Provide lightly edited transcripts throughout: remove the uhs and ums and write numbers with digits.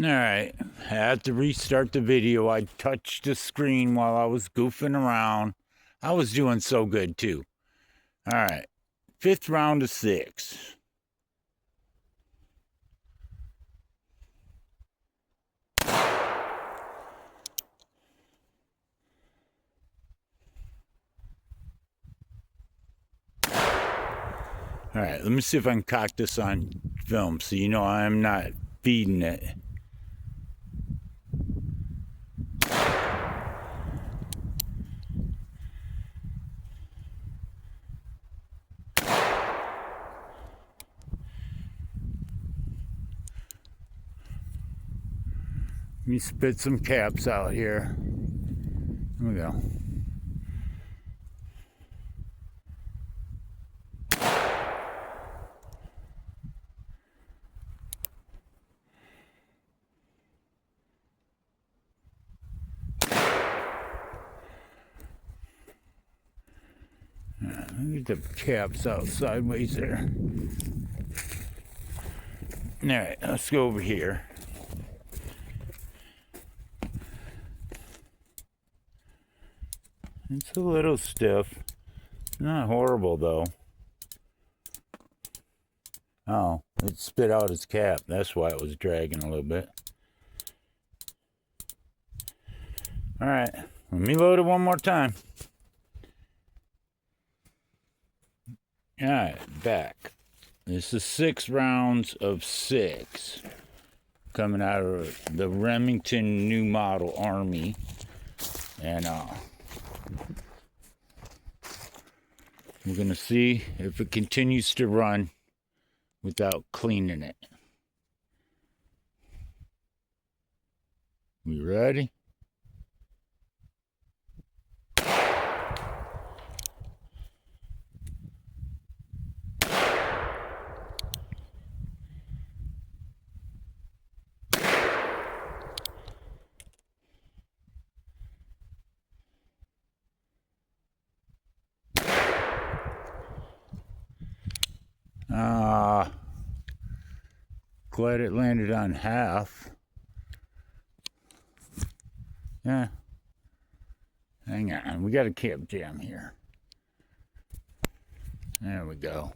Alright, had to restart the video. I touched the screen while I was goofing around. I was doing so good too. Alright, 5th round of 6. Alright, let me see if I can cock this on film so you know I'm not feeding it. Let me spit some caps out here. Here we go. Let me get the caps out sideways there. Alright, let's go over here. It's a little stiff. Not horrible though. Oh, it spit out its cap. That's why it was dragging a little bit. Alright, let me load it one more time. Alright, back. This is 6 rounds of 6. Coming out of the Remington New Model Army. And we're going to see if it continues to run without cleaning it. We ready? Glad it landed on half. Yeah. Hang on, we got a cap jam here. There we go.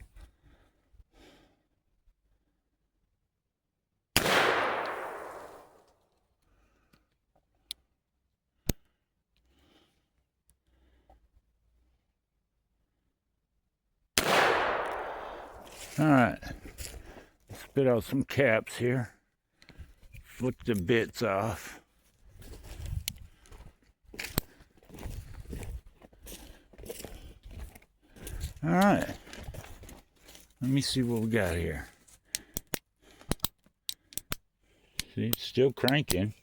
Alright. Spit out some caps here. Flip the bits off. Alright. Let me see what we got here. See, it's still cranking.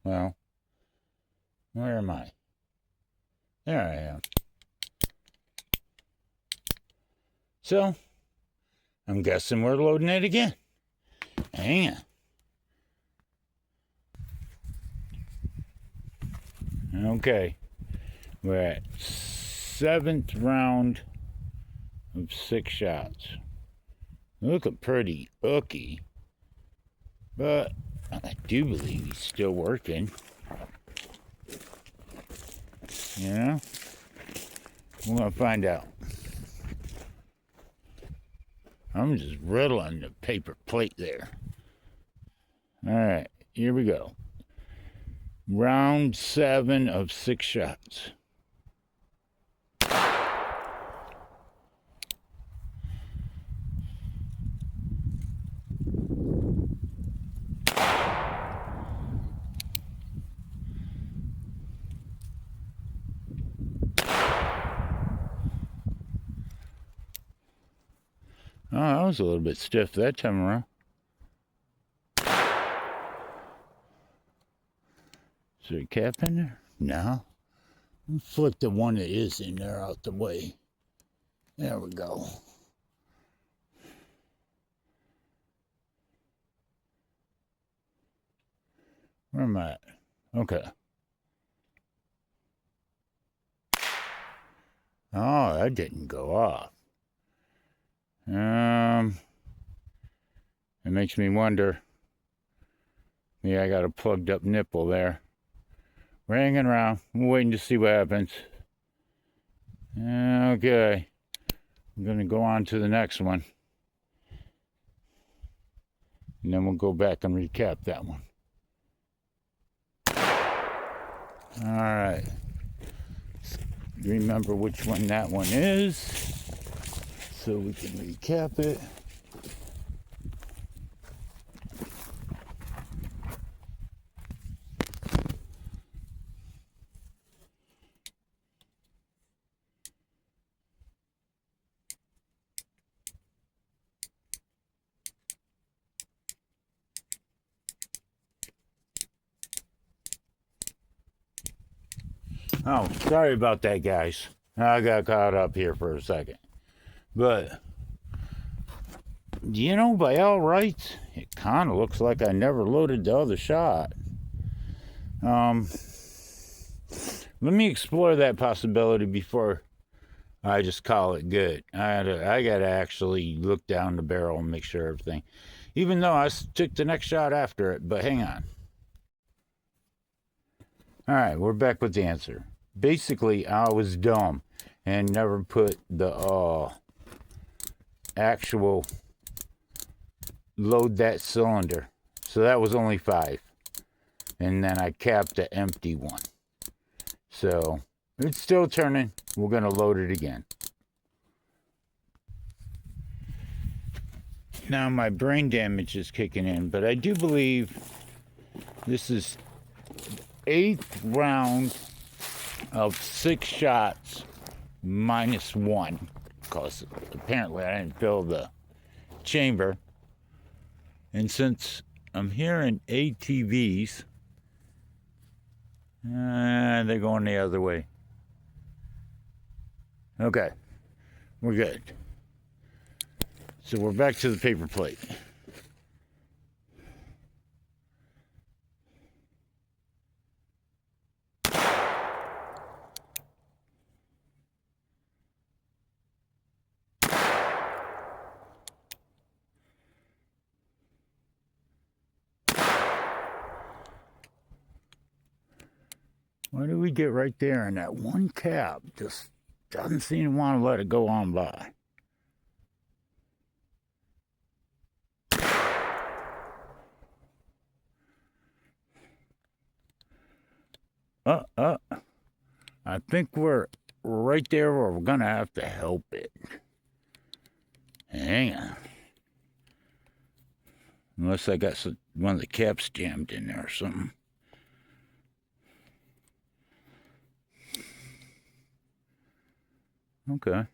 Well, where am I? There I am. So, I'm guessing we're loading it again. Hang on. Okay. We're at 7th round of 6 shots. Looking pretty ooky. But I do believe he's still working. You know? We're going to find out. I'm just riddling the paper plate there. Alright, here we go. Round 7 of 6 shots. Oh, that was a little bit stiff that time around. Is there a cap in there? No. Flip the one that is in there out the way. There we go. Where am I at? Okay. Oh, that didn't go off. It makes me wonder, Yeah, I got a plugged up nipple there. We're hanging around. We're waiting to see what happens. Okay. I'm going to go on to the next one. And then we'll go back and recap that one. All right. Remember which one that one is, so we can recap it. Oh, sorry about that, guys. I got caught up here for a second. But, you know, by all rights, it kind of looks like I never loaded the other shot. Let me explore that possibility before I just call it good. I got to actually look down the barrel and make sure everything. Even though I took the next shot after it, but hang on. All right, we're back with the answer. Basically, I was dumb and never put the actual load that cylinder. So that was only 5. And then I capped the empty one. So it's still turning. We're going to load it again. Now my brain damage is kicking in, but I do believe this is 8th round of 6 shots minus 1, because apparently I didn't fill the chamber. And since I'm hearing ATVs, they're going the other way. Okay, we're good. So we're back to the paper plate. Why do we get right there and that one cap just doesn't seem to want to let it go on by? I think we're right there where we're gonna have to help it. Hang on. Unless I got one of the caps jammed in there or something. Okay.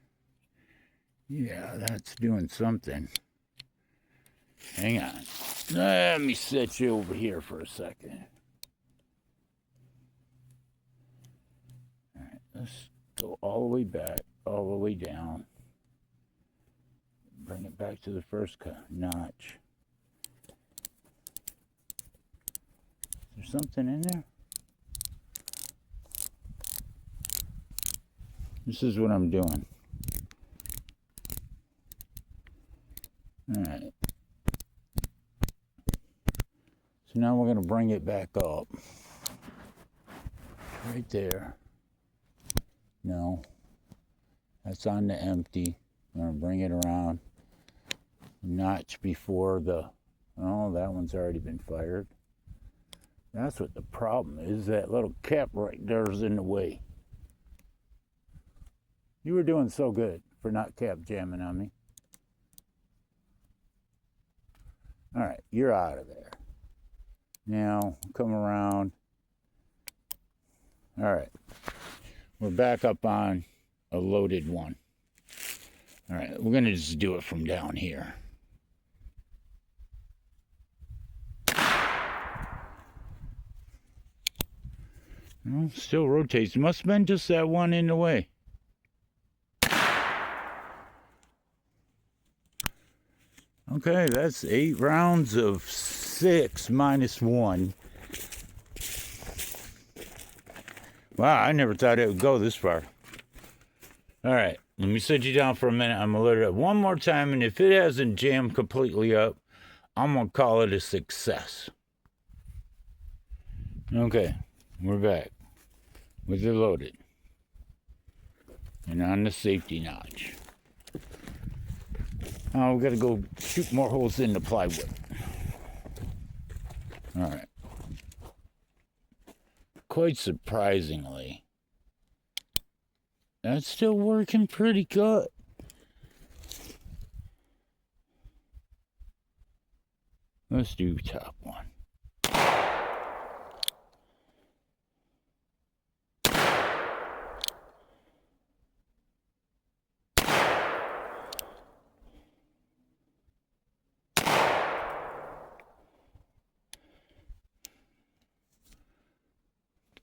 Yeah, that's doing something. Hang on. Let me set you over here for a second. All right, let's go all the way back, all the way down. Bring it back to the first notch. Is there something in there? This is what I'm doing. All right. So now we're going to bring it back up. Right there. No. That's on the empty. I'm going to bring it around. Notch before the... Oh, that one's already been fired. That's what the problem is. That little cap right there is in the way. You were doing so good for not cap jamming on me. All right, you're out of there. Now, come around. All right, we're back up on a loaded one. All right, we're gonna just do it from down here. Well, still rotates. Must have been just that one in the way. Okay, that's 8 rounds of 6 minus 1. Wow, I never thought it would go this far. All right, let me set you down for a minute. I'm going to load it up one more time, and if it hasn't jammed completely up, I'm going to call it a success. Okay, we're back with it loaded and on the safety notch. Oh, we gotta go shoot more holes in the plywood. All right. Quite surprisingly, that's still working pretty good. Let's do top one.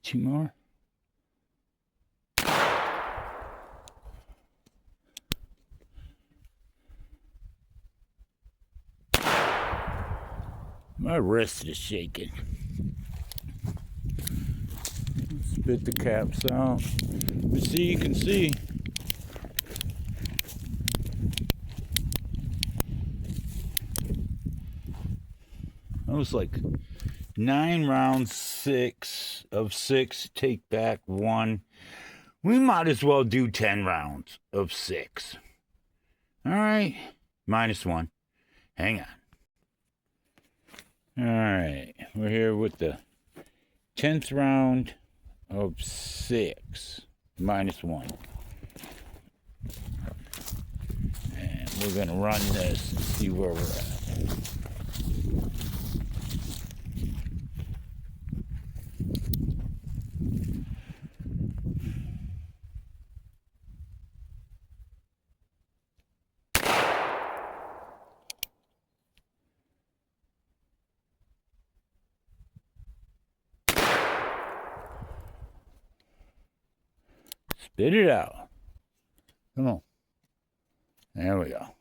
Two more. My wrist is shaking. Spit the caps out. But see, you can see. That was like 9 rounds, 6 of 6, take back 1. We might as well do 10 rounds of 6. All right, -1. Hang on. All right, we're here with the 10th round of 6, -1. And we're gonna run this and see where we're at. Spit it out. Come on. There we go.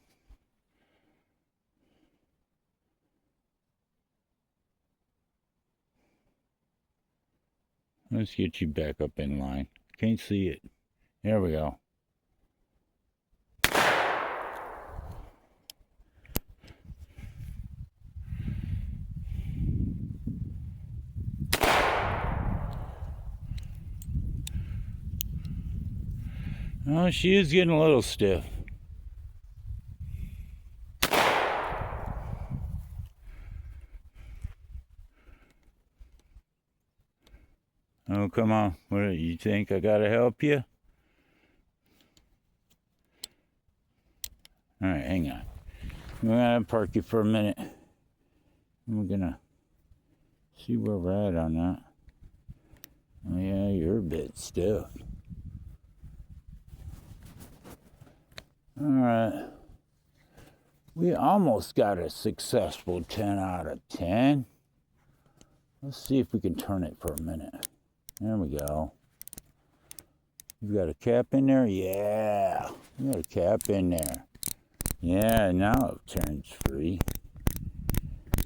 Let's get you back up in line. Can't see it. There we go. Oh, she is getting a little stiff. Oh, come on. What do you think? I gotta help you? All right, hang on. We're gonna park you for a minute. We're gonna see where we're at on that. Oh, yeah, you're a bit stiff. All right. We almost got a successful 10 out of 10. Let's see if we can turn it for a minute. There we go. You got a cap in there? Yeah. You got a cap in there. Yeah, now it turns free.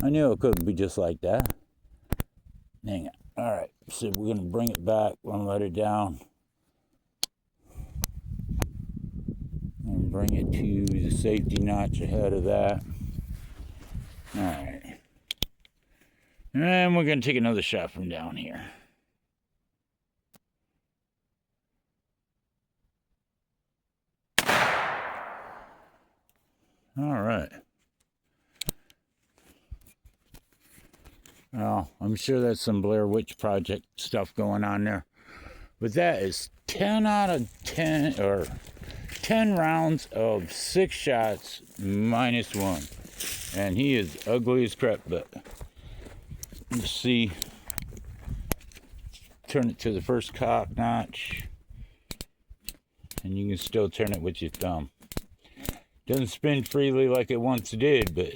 I knew it couldn't be just like that. Hang on. All right. So we're going to bring it back. We're going to let it down. And bring it to the safety notch ahead of that. All right. And we're going to take another shot from down here. All right. Well, I'm sure that's some Blair Witch Project stuff going on there. But that is 10 out of 10, or 10 rounds of 6 shots, -1. And he is ugly as crap, but let's see. Turn it to the first cock notch. And you can still turn it with your thumb. Doesn't spin freely like it once did, but...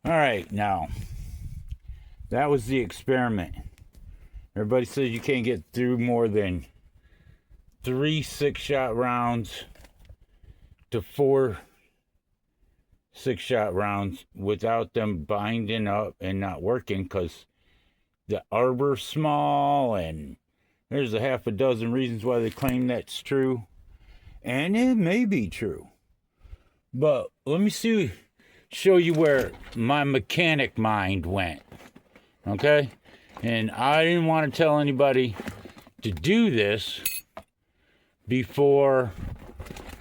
Alright, now. That was the experiment. Everybody says you can't get through more than 3 6-shot rounds to 4 6-shot rounds without them binding up and not working, because the arbor's small, and there's a half a dozen reasons why they claim that's true. And it may be true. But let me show you where my mechanic mind went. Okay? And I didn't want to tell anybody to do this before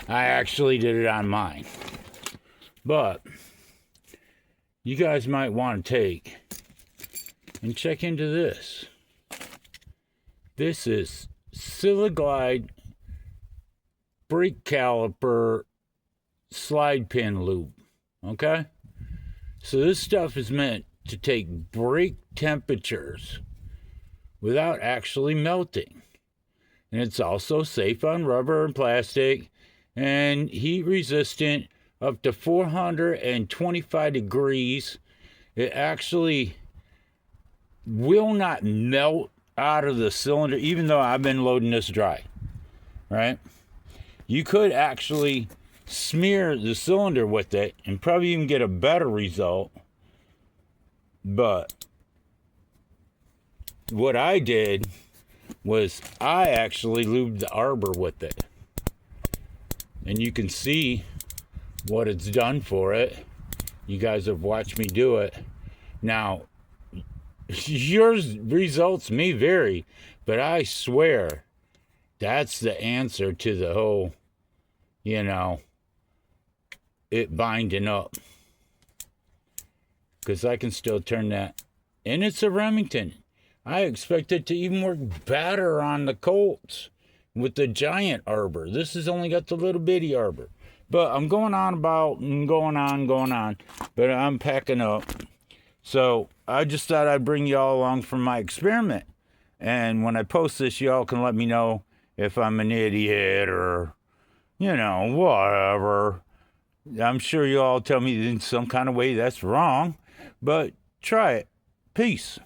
I actually did it on mine. But you guys might want to take and check into this. This is Siliglide brake caliper slide pin lube. Okay? So this stuff is meant to take brake temperatures without actually melting. And it's also safe on rubber and plastic and heat resistant up to 425 degrees. It actually will not melt out of the cylinder, even though I've been loading this dry, right? You could actually smear the cylinder with it and probably even get a better result. But what I did was I actually lubed the arbor with it. And you can see what it's done for it. You guys have watched me do it. Now, your results may vary, but I swear that's the answer to the whole, it binding up. Because I can still turn that. And it's a Remington. I expect it to even work better on the Colts with the giant arbor. This has only got the little bitty arbor. But I'm going on, but I'm packing up. So I just thought I'd bring y'all along for my experiment. And when I post this, y'all can let me know if I'm an idiot or, whatever. I'm sure y'all tell me in some kind of way that's wrong. But try it. Peace.